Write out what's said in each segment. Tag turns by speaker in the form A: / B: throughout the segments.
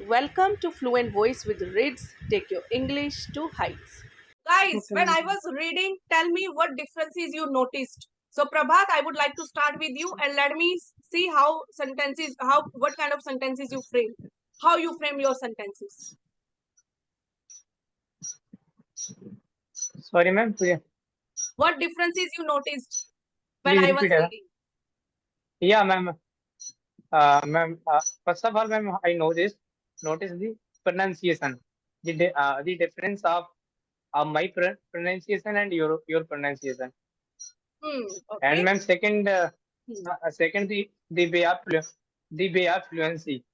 A: Welcome to Fluent Voice with Rids. Take your English to heights.
B: Guys, when I was reading, tell me what differences you noticed. So Prabhat, I would like to start with you and let me see what kind of sentences you frame, how you frame your sentences.
C: Sorry, ma'am.
B: What differences you noticed when
C: Please
B: I was
C: repeat it.
B: reading?
C: Yeah, ma'am. Ma'am. First of all, ma'am, I noticed the pronunciation, the difference of my pronunciation and your pronunciation.
B: Okay.
C: And ma'am, second, second the way of fluency.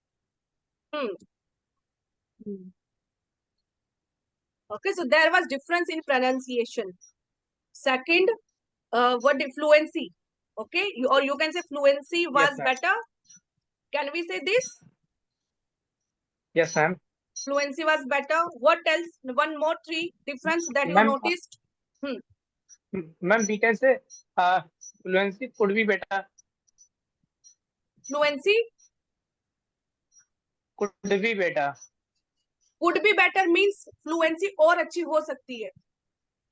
B: Okay, so there was difference in pronunciation. Second, what fluency? Okay, or you can say fluency was
C: Yes, ma'am.
B: better. Can we say this?
C: Yes, ma'am.
B: Fluency was better. What else? One more three difference that you
C: Ma'am,
B: noticed.
C: ma'am, we can say fluency could be better.
B: Fluency
C: Could be better.
B: would be better means fluency और अच्छी हो सकती है,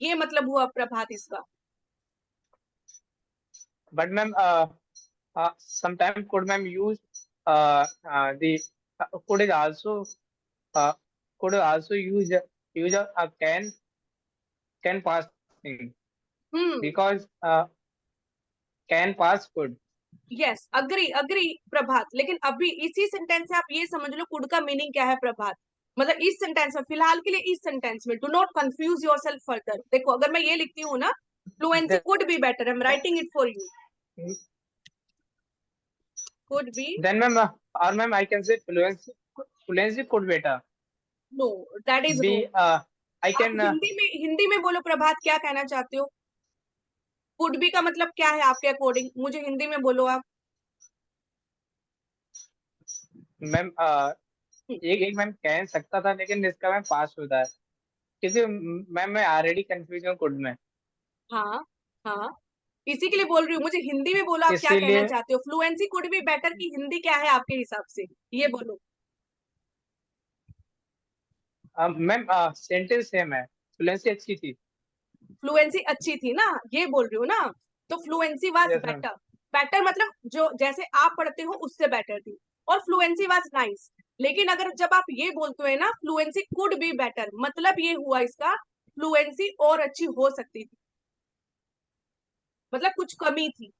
B: ये मतलब हुआ प्रभात इसका.
C: But ma'am, sometimes could ma'am use the could is also could also use a can pass thing because can pass could.
B: Yes agree Prabhat. लेकिन अभी इसी सेंटेंस से आप ये समझ लो कुड का मीनिंग क्या है प्रभात. मतलब इस सेंटेंस में फिलहाल के लिए इस सेंटेंस में do not confuse yourself further. देखो अगर मैं ये लिखती हूँ ना fluency could be better, I am writing it for you. Could be.
C: Then ma'am, or ma'am, I can say fluency could better.
B: No, that is
C: Be
B: wrong.
C: I can
B: आप हिंदी में बोलो प्रभात, क्या कहना चाहते हो? कुड बी का मतलब क्या है आपके अकॉर्डिंग? मुझे हिंदी में बोलो आप.
C: मैम एक मैम कह सकता था लेकिन इसका मैम पास होता है क्योंकि मैम मैं ऑलरेडी कंफ्यूज हूँ कुड में.
B: हाँ हाँ, इसी के लिए बोल रही हूँ. मुझे हिंदी में बोलो आप क्या कहना
C: इसीलिए
B: चाहते हो. फ्लुएंसी कुड बी बेटर की हिंदी क्या है आपके हिसाब से, ये बोलो.
C: मैम सेंटेंस सेम है. फ्लुएंसी अच्छी थी.
B: फ्लुएंसी अच्छी थी ना, ये बोल रही हूँ ना. तो fluency was
C: Yes, ma'am.
B: Better. Better मतलब जो जैसे आप पढ़ते हो उससे बेटर थी. और फ्लुएंसी वाज नाइस. लेकिन अगर जब आप ये बोलते हो ना फ्लुएंसी कुड बी बेटर, मतलब ये हुआ इसका फ्लुएंसी और अच्छी हो सकती थी, मतलब कुछ कमी थी.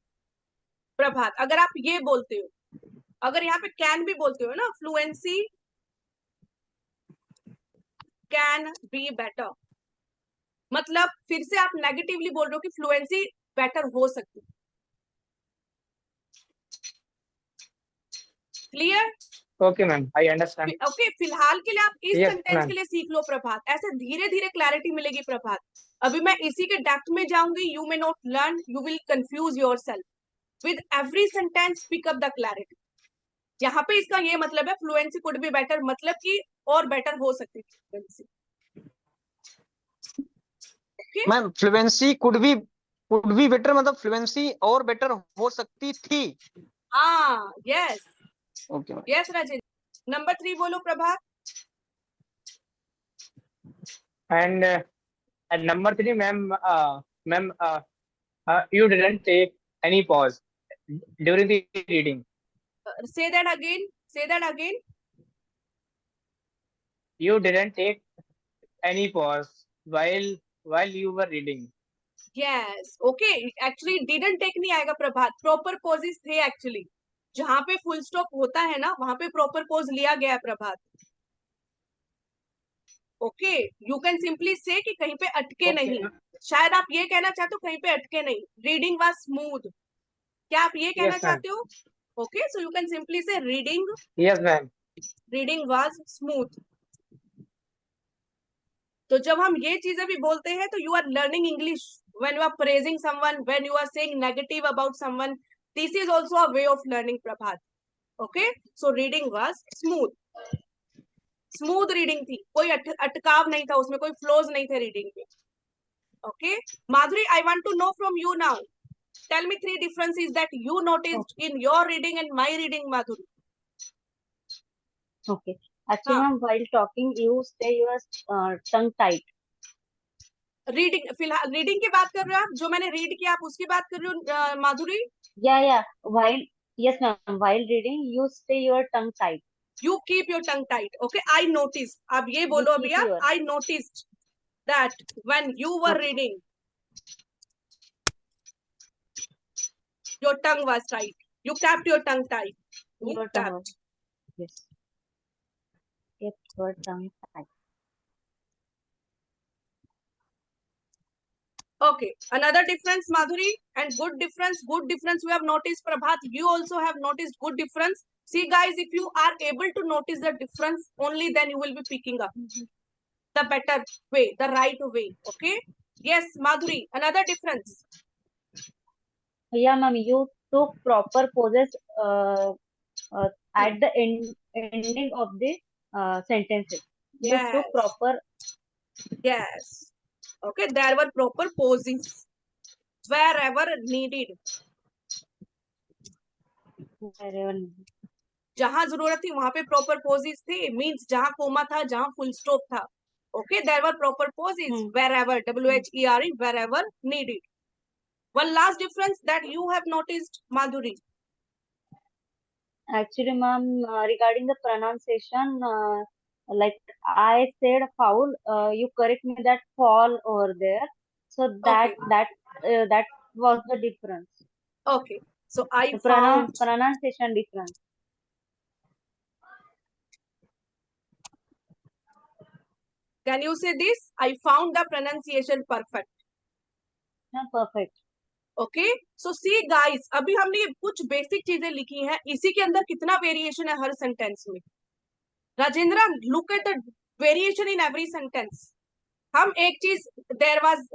B: प्रभात अगर आप ये बोलते हो, अगर यहाँ पे कैन भी बोलते हो ना, फ्लुएंसी कैन बी बेटर, मतलब फिर से आप नेगेटिवली बोल रहे हो कि फ्लुएंसी बेटर हो सकती है. Clear?
C: Okay ma'am, I understand.
B: Okay, फिलहाल के लिए आप इस
C: Yes,
B: सेंटेंस
C: ma'am.
B: के लिए सीख लो प्रभात. ऐसे धीरे धीरे क्लैरिटी मिलेगी प्रभात. अभी मैं इसी के डेप्थ में जाऊंगी. You may not learn, you will confuse yourself with every sentence. Pick up the clarity. यहाँ पे इसका ये मतलब है फ्लुएंसी कुड बी बेटर, मतलब कि और बेटर हो सकती थी fluency.
D: Ma'am fluency could be better मतलब फ्लुएंसी और बेटर हो सकती थी.
B: हाँ yes.
D: Okay
B: yes Rajesh. Number 3 बोलो प्रभात.
C: And at number 3, ma'am, you didn't take any pause during the reading.
B: Say that again. Say that again.
C: You didn't take any pause while you were reading.
B: Yes. Okay. Actually, didn't take नहीं आएगा प्रभात. Proper pauses थे actually. जहाँ पे full stop होता है ना, वहाँ पे proper pause लिया गया है प्रभात. Okay. You can simply say कि कहीं पे अटके नहीं. शायद आप ये कहना चाहते हो कहीं पे अटके नहीं. Reading was smooth. क्या आप ये कहना चाहते हो? Okay. So you can simply say reading.
C: Yes, ma'am.
B: Reading was smooth. तो जब हम ये चीजें भी बोलते हैं तो you are learning English. When you are praising someone, when you are saying negative about someone, this is also a way of learning Prabhat. Okay. So reading was smooth. Smooth reading थी, कोई अटकाव नहीं था उसमें, कोई फ्लोज नहीं थे reading में. Okay. Madhuri, I want to know from you now. Tell me 3 differences that you noticed in your reading and my reading, Madhuri.
E: Okay. Actually,
B: हाँ
E: ma'am, while talking, you stay your tongue tight.
B: Reading, फिलहाल reading की बात कर रहे हो आप, जो मैंने रीड किया आप उसकी बात कर रहे हो माधुरी?
E: Yeah. While yes, ma'am. While reading, you stay your tongue tight.
B: You keep your tongue tight. Okay, I noticed. अब ये
E: You
B: बोलो अभी
E: keep
B: आप,
E: your.
B: I noticed that when you were
E: Okay.
B: reading, your tongue was tight. You kept your tongue tight. You
E: Your tongue.
B: kept.
E: Yes. Keep your tongue tight.
B: Okay, another difference, Madhuri, and good difference. Good difference we have noticed. Prabhat, you also have noticed good difference. See, guys, if you are able to notice the difference, only then you will be picking up the better way, the right way. Okay. Yes, Madhuri, another difference.
E: Yeah, ma'am. You took proper poses at the ending of the sentences. You took
B: Yes,
E: proper.
B: yes. Okay, there were proper poses wherever needed. जहां जरूरत थी वहां पे proper pauses थे, means जहां comma था, जहां full stop था. Okay, there were proper pauses wherever, WHERE, wherever needed. One last difference that you have noticed, Madhuri.
E: Actually, ma'am, regarding the pronunciation, like I said foul, you correct me that fall over there. So
B: Okay,
E: that was the difference.
B: okay. So I
E: The
B: found,
E: pronunciation difference.
B: can you say this? I found the pronunciation perfect.
E: Yeah, perfect.
B: Okay, so see guys, अभी हमने ये कुछ basic चीजें लिखी हैं, इसी के अंदर कितना वेरिएशन है हर सेंटेंस में. Rajendra, look at the variation in every sentence. हम एक चीज, there was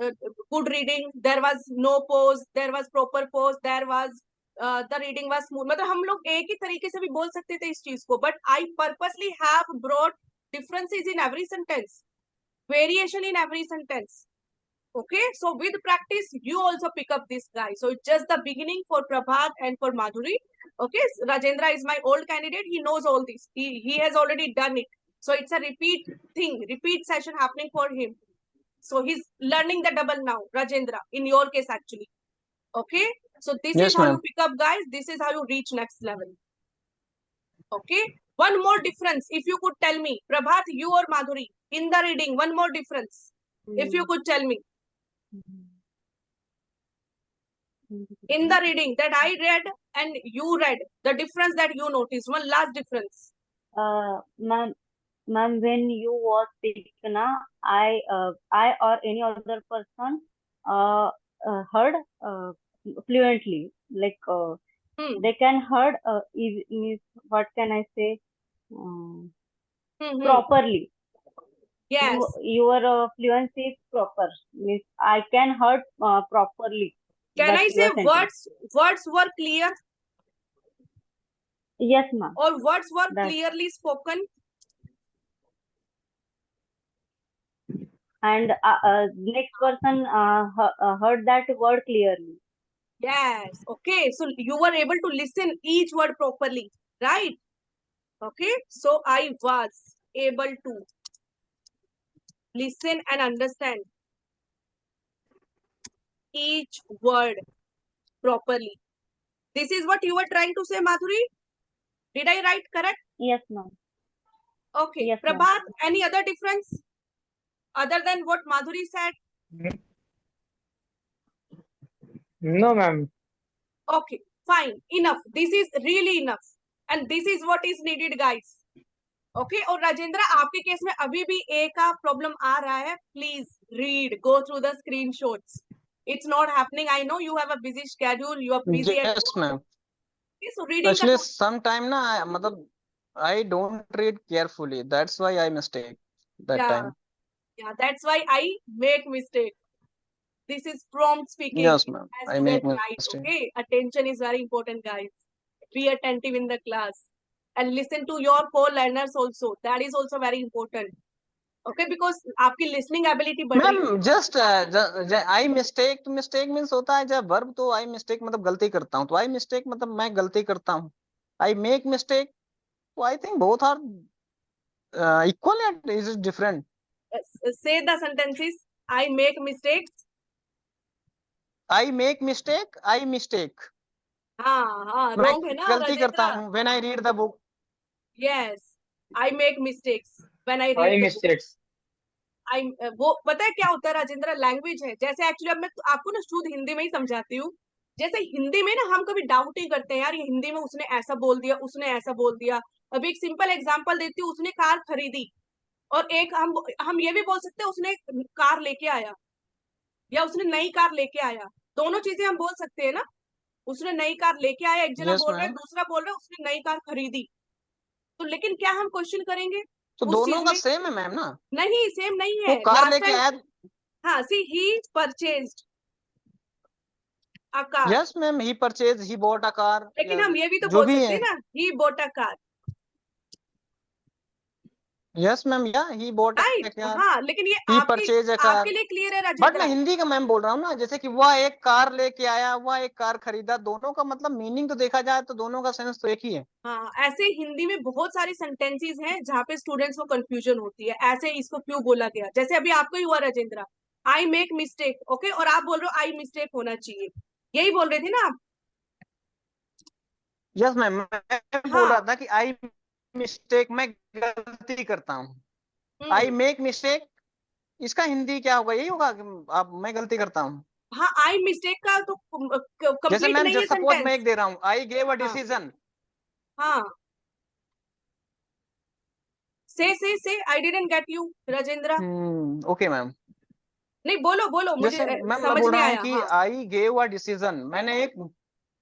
B: good reading, there was no pause, there was proper pause, there was the reading was smooth. मतलब हम लोग एक ही तरीके से भी बोल सकते थे इस चीज को, but I purposely have brought differences in every sentence, variation in every sentence. Okay, so with practice you also pick up this, guy. So it's just the beginning for Prabhat and for Madhuri. Okay, Rajendra is my old candidate, he knows all this, he has already done it. So it's a repeat thing, repeat session happening for him. So he's learning the double now, Rajendra, in your case actually. Okay, so this
D: Yes,
B: is how you
D: ma'am.
B: pick up, guys. This is how you reach next level. Okay, one more difference, if you could tell me, Prabhat, you or Madhuri, in the reading, one more difference, if you could tell me, in the reading that I read and you read, the difference that you noticed, one last difference.
E: Ma'am, when you was sick, na, I or any other person heard fluently, like they can heard is what can I say properly.
B: Yes.
E: Your fluency is proper. Means I can heard properly.
B: Can
E: That
B: I say
E: your sentence.
B: words were clear,
E: Yes, ma'am.
B: or words were
E: That.
B: clearly spoken?
E: And next person heard that word clearly.
B: Yes. Okay, so you were able to listen each word properly, right? Okay, so I was able to listen and understand each word properly. This is what you were trying to say, Madhuri? Did I write correct?
E: Yes, ma'am.
B: Okay.
E: Yes, ma'am.
B: Prabhat, any other difference other than what Madhuri said?
C: No, ma'am.
B: Okay, fine, enough. This is really enough, and this is what is needed, guys. Okay, और राजेंद्र, आपके case में अभी भी ए का problem आ रहा है. Please read, go through the screenshots. It's not happening. I know you have a busy schedule. You are busy at
D: Yes,
B: work.
D: ma'am.
B: Okay, so reading
D: Actually,
B: का
D: sometime na, matlab, I don't read carefully. That's why I mistake that time.
B: Yeah, that's why I make mistake. This is prompt speaking.
D: Yes, ma'am.
B: Has
D: I
B: to
D: make
B: get right.
D: mistake.
B: Okay, attention is very important, guys. Be attentive in the class and listen to your co-learners also. That is also very important. Okay, because आपकी listening ability बढ़ रही है.
D: Ma'am just I mistake, mistake means होता है जब verb, तो I mistake मतलब गलती करता हूँ, तो आई मिस्टेक मतलब मैं गलती करता हूँ. आई मेक मिस्टेक, तो I think both are equal or is it different?
B: Say the sentences. I make mistakes.
D: I make mistake, I mistake.
B: हाँ,
D: मैं
B: wrong है ना
D: गलती करता
B: राजेंद्र?
D: हूँ when I read the book.
B: Yes, I make mistakes when I
C: I
B: read the book.
C: Mistakes
B: I वो पता है क्या होता है राजेंद्र? लैंग्वेज है। जैसे एक्चुअली अब मैं आपको ना शुद्ध हिंदी में ही समझाती हूँ। जैसे हिंदी में ना हम कभी डाउट ही करते हैं, यार ये हिंदी में उसने ऐसा बोल दिया, उसने ऐसा बोल दिया। अभी एक सिंपल एग्जांपल देती हूँ, उसने कार खरीदी, और एक हम ये भी बोल सकते हैं उसने कार लेके आया, या उसने नई कार लेके आया। दोनों चीजें हम बोल सकते हैं ना। उसने नई कार लेके आया, एक जना
D: Yes
B: बोल रहा है,
D: मैम.
B: दूसरा बोल रहा है उसने नई कार खरीदी। तो लेकिन क्या हम क्वेश्चन करेंगे
D: तो
B: उस
D: दोनों
B: चीज
D: का
B: में?
D: सेम है मैम ना.
B: नहीं, सेम नहीं
D: वो
B: है।
D: कार
B: लास्ट
D: लेके
B: टाइम,
D: आया.
B: हाँ, see he purchased a car.
D: Yes ma'am, he purchased, he bought a car.
B: लेकिन हम ये भी तो
D: जो
B: बोल
D: भी
B: सकते
D: है.
B: हैं ना, he bought a car.
D: Yes ma'am, yeah, he bought a
B: right,
D: car.
B: हाँ, लेकिन ये
D: He
B: आपके
D: purchased a car.
B: आपके लिए क्लियर है
D: बट मैं
B: राजेंद्र?
D: हिंदी का मैम बोल रहा हूँ ना, जैसे कि वह एक कार लेके आया, वह एक कार खरीदा, दोनों का मतलब मीनिंग तो देखा जाए तो दोनों का सेंस तो एक ही है.
B: हाँ, ऐसे हिंदी में बहुत सारी सेंटेंसेस हैं जहाँ पे स्टूडेंट्स को कंफ्यूजन होती है, ऐसे इसको क्यों बोला गया। जैसे अभी आपको ही हुआ राजेंद्र, आई मेक मिस्टेक, ओके, और आप बोल रहे हो आई मिस्टेक होना चाहिए। यही बोल रहे थे ना आप?
D: यस मैम, मैं बोल
B: हाँ।
D: रहा था कि आई मिस्टेक, मैं गलती करता हूँ. आई
B: हम्म।
D: मेक मिस्टेक, इसका हिंदी क्या होगा? यही होगा कि आप, मैं गलती करता हूँ.
B: हाँ, आई मिस्टेक का तो
D: जैसे
B: कंप्लीट
D: मैम,
B: नहीं है
D: जस्ट सपोज मैं
B: सेंटेंस।
D: एक दे रहा हूँ, आई गेव अ
B: हाँ।
D: डिसीजन.
B: हाँ, से I didn't get you Rajendra.
D: Okay ma'am.
B: नहीं, बोलो बोलो, मुझे
D: जैसे मैम मैं
B: समझ
D: बोल
B: नहीं
D: रहा हूँ
B: आया।
D: कि
B: हाँ,
D: आई गेव अ डिसीजन, मैंने एक,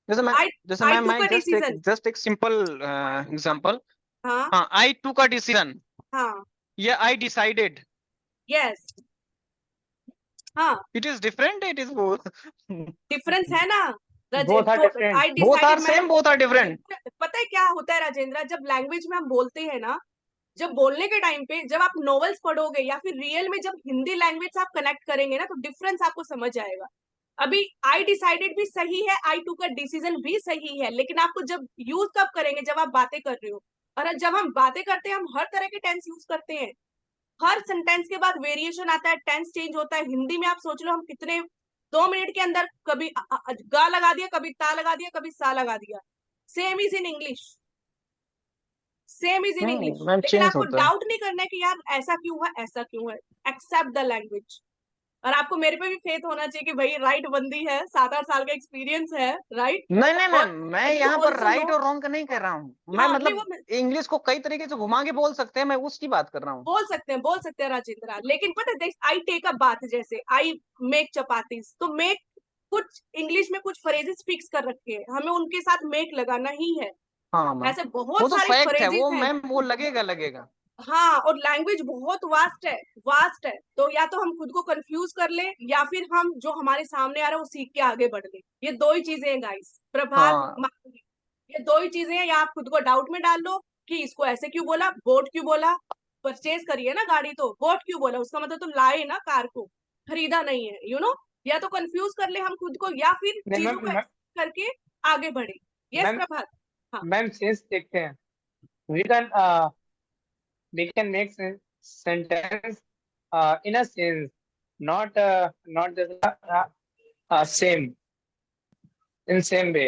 D: जैसे मैं,
B: आई
D: जैसे
B: आई
D: मैम
B: टुक
D: मैं
B: अ डिसीजन।
D: जस्ट एक सिंपल एग्जांपल.
B: हाँ।
D: हाँ, आई टूक अ डिसीजन,
B: हाँ।
D: या आई डिसाइडेड.
B: यस। हाँ,
D: it is different, it is both.
B: Difference है ना
C: बोथ आर
B: तो
C: different.
B: I
D: both are
B: decided मैंने।
D: Same, both are different.
B: पता है क्या होता है राजेंद्र, जब लैंग्वेज में हम बोलते हैं ना, जब बोलने के टाइम पे जब आप नॉवेल्स पढ़ोगे या फिर रियल में जब हिंदी लैंग्वेज से आप कनेक्ट करेंगे ना, तो डिफरेंस आपको समझ आएगा। अभी आई डिसाइडेड भी सही है, आई टूक अ डिसीजन भी सही है, लेकिन आपको जब यूज कब करेंगे? जब आप बातें कर रहे हो। और जब हम बातें करते हैं, हम हर तरह के टेंस यूज करते हैं। हर सेंटेंस के बाद वेरिएशन आता है, टेंस चेंज होता है। हिंदी में आप सोच लो, हम कितने 2 मिनट के अंदर कभी गा लगा दिया, कभी ता लगा दिया, कभी सा लगा दिया। Same is in English, same is in English.
D: Ma'am
B: लेकिन
D: चेंज
B: आपको
D: होता है.
B: डाउट नहीं करना है कि यार ऐसा क्यों है, ऐसा क्यों है। Accept the language. और आपको मेरे पे भी फेथ होना चाहिए कि भाई राइट बंदी है, 7-8 साल का एक्सपीरियंस है, राइट।
D: नहीं नहीं
B: और
D: मैम, मैं
B: यू
D: यहाँ पर
B: ऑल्सो नो।
D: राइट और रॉन्ग का नहीं कर रहा हूँ. मैं
B: हाँ, नहीं, वो
D: मतलब इंग्लिश को कई तरीके से घुमा के बोल सकते हैं, मैं उसकी बात कर रहा हूँ.
B: बोल सकते हैं राजेंद्र, लेकिन पता है, आई टेक अ बात, जैसे आई मेक चपातीस, तो मेक कुछ इंग्लिश में कुछ फ्रेजेस फिक्स कर रखे हैं, हमें उनके साथ मेक लगाना ही है।
D: हाँ मैम,
B: ऐसे
D: वो
B: बहुत
D: तो
B: सारे
D: फैक्ट है,
B: फ्रेजेस
D: वो
B: हैं।
D: मैम वो लगेगा लगेगा.
B: हाँ, और लैंग्वेज बहुत वास्ट है, वास्ट है। तो या तो हम खुद को कंफ्यूज कर ले, या फिर हम जो हमारे सामने आ रहा है वो सीख के आगे बढ़ ले। ये दो ही चीजें हैं गाइस, प्रभात
D: हाँ
B: माधुरी। ये दो ही चीजें हैं, या आप खुद को डाउट में डाल लो कि इसको ऐसे क्यों बोला, बोट क्यों बोला। परचेज करिए ना गाड़ी, तो बोट क्यों बोला, उसका मतलब तो लाए ना कार को, खरीदा नहीं है, या तो कंफ्यूज कर ले हम खुद को, या फिर
C: नहीं
B: चीजों को
C: मैम,
B: करके आगे बढ़े। Yes
C: ma'am
B: Prabhat. हाँ।
C: मैम सेंस देखते हैं. We can we can make sentence in a sense, not just same in same way.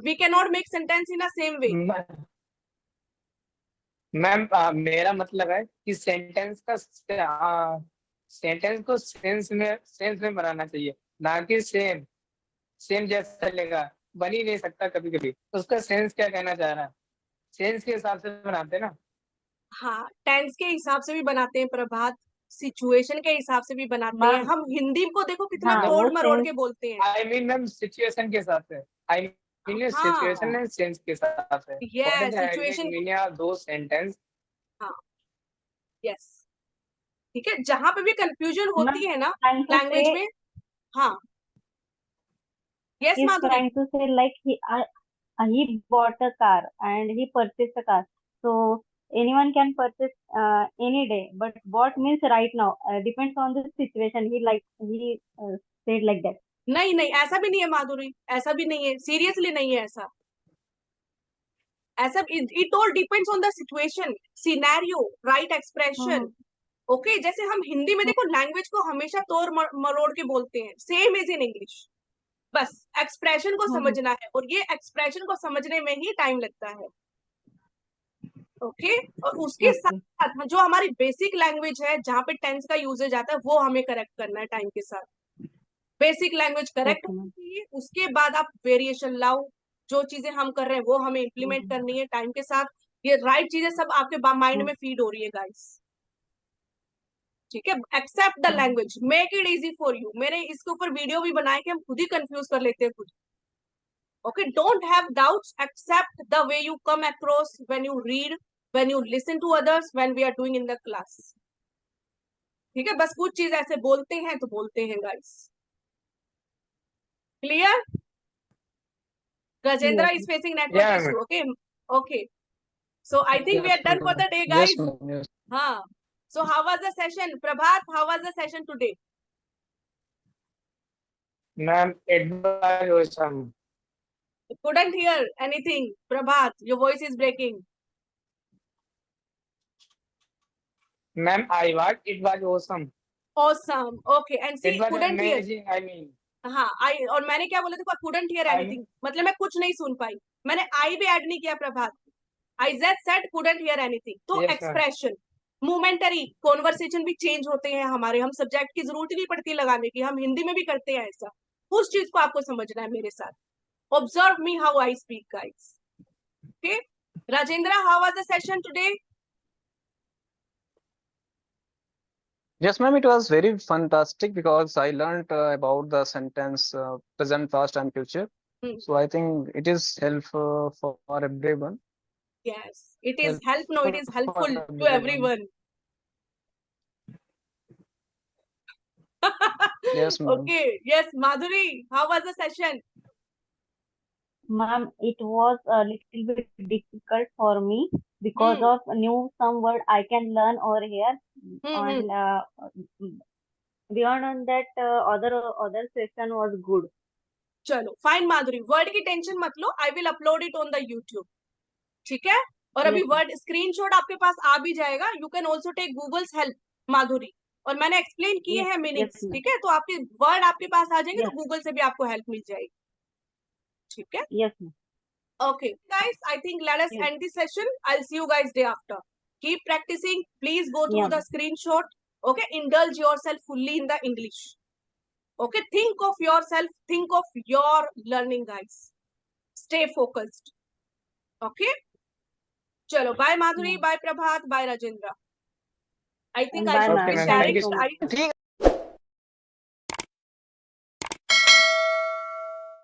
B: We can not make sentence in a same way.
C: Ma'am मेरा मतलब है कि सेंटेंस को सेंस में बनाना चाहिए, ना कि सेम सेम जैसा चलेगा. बन ही नहीं सकता. कभी कभी उसका सेंस क्या कहना चाह रहा है, सेंस के हिसाब से बनाते हैं ना.
B: हाँ, टेंस के हिसाब से भी बनाते हैं प्रभात, सिचुएशन के हिसाब से भी बनाते हैं।
E: मैम,
B: हम हिंदी को देखो कितना
E: हाँ
B: तोड़
E: वो
B: मरोड़
E: सेंस,
B: के बोलते हैं।
C: आई मीन मैम सिचुएशन के साथ है. आई मीन सिचुएशन
B: हाँ,
C: एंड सेंस के साथ है. व्हाट
B: ये
C: is the exact
B: situation.
C: Meaning of दो सेंटेंस.
B: हाँ, यस, ठीक है, जहां पे भी कंफ्यूजन
E: मैम
B: होती है ना
E: trying to
B: लैंग्वेज
E: say,
B: में। हाँ, yes
E: he's
B: Madhuri.
E: trying to say like he bought a car and he purchased a car. So anyone can purchase any day, but what means right now depends on the situation. He said like that.
B: नहीं नहीं, ऐसा भी नहीं है माधुरी, ऐसा भी नहीं है, सीरियसली नहीं है ऐसा। ऐसा it all depends on the situation, scenario, right expression. Okay जैसे हम हिंदी में देखो लैंग्वेज को हमेशा तोड़ मरोड़ के बोलते हैं, सेम इज इन इंग्लिश, बस एक्सप्रेशन को समझना है और ये एक्सप्रेशन को समझने में ही टाइम लगता है। ओके और उसके साथ साथ जो हमारी बेसिक लैंग्वेज है जहाँ पे टेंस का यूजेज आता है वो हमें करेक्ट करना है टाइम के साथ। बेसिक लैंग्वेज करेक्ट होनी चाहिए, उसके बाद आप वेरिएशन लाओ, जो चीजें हम कर रहे हैं वो हमें इम्प्लीमेंट करनी है टाइम के साथ। ये राइट चीजें सब आपके माइंड में फीड हो रही है गाइस, ठीक है। Accept the language, make it easy for you. मैंने इसके ऊपर वीडियो भी बनाए कि हम खुद ही कंफ्यूज कर लेते हैं खुद। Okay don't have doubts, accept the way you come across when you read, when you listen to others, when we are doing in the class, ठीक है। बस कुछ चीज ऐसे बोलते हैं तो बोलते हैं guys. Clear? Rajendra is facing network
C: Yeah,
B: issue. Okay, okay. So I think we are done for the day, guys.
D: Yes, ma'am. Yes.
B: Huh. So how was the session, Prabhat? How was the session today?
C: ma'am, it was awesome.
B: Couldn't hear anything, Prabhat. Your voice is breaking.
C: Ma'am, it was awesome.
B: Awesome. Okay. And see,
C: It was
B: couldn't hear.
C: amazing. I mean,
B: हाँ आई और मैंने क्या बोला था, couldn't hear anything, मतलब मैं कुछ नहीं सुन पाई। मैंने आई भी ऐड नहीं किया प्रभात। I just said couldn't hear anything. तो
C: Yes, ma'am.
B: Expression momentary, conversation भी चेंज होते हैं हमारे, हम सब्जेक्ट की जरूरत ही नहीं पड़ती लगाने की, हम हिंदी में भी करते हैं ऐसा। उस चीज को आपको समझना है मेरे साथ। Observe me how I speak guys. Okay Rajendra, how was the session today?
D: Yes, ma'am. It was very fantastic because I learned about the sentence present, past, and future. So I think it is helpful for everyone.
B: Yes, it is help. No, it is helpful to everyone.
D: Yes, ma'am.
B: Okay. Yes, Madhuri, how was the session?
E: Ma'am, it was a little bit difficult for me because of new some word I can learn over here. And beyond that, other session was good.
B: चलो fine Madhuri, word की tension मत लो, I will upload it on the YouTube, ठीक है। और अभी word screenshot आपके पास आ भी जाएगा, you can also take Google's help Madhuri, और मैंने एक्सप्लेन किए हैं मीनिंग्स, ठीक है। तो आपके वर्ड आपके पास आ जाएंगे, तो गूगल से भी आपको हेल्प मिल जाएगी, ठीक है।
E: Yes,
B: Okay guys, I think let us end this session. I'll see you guys day after. Keep practicing, please go through the screenshot. Okay, indulge yourself fully in the English. Okay, think of yourself, think of your learning guys, stay focused. Okay, chalo, bye Madhuri, bye Prabhat, bye Rajendra. I think I should be sharing.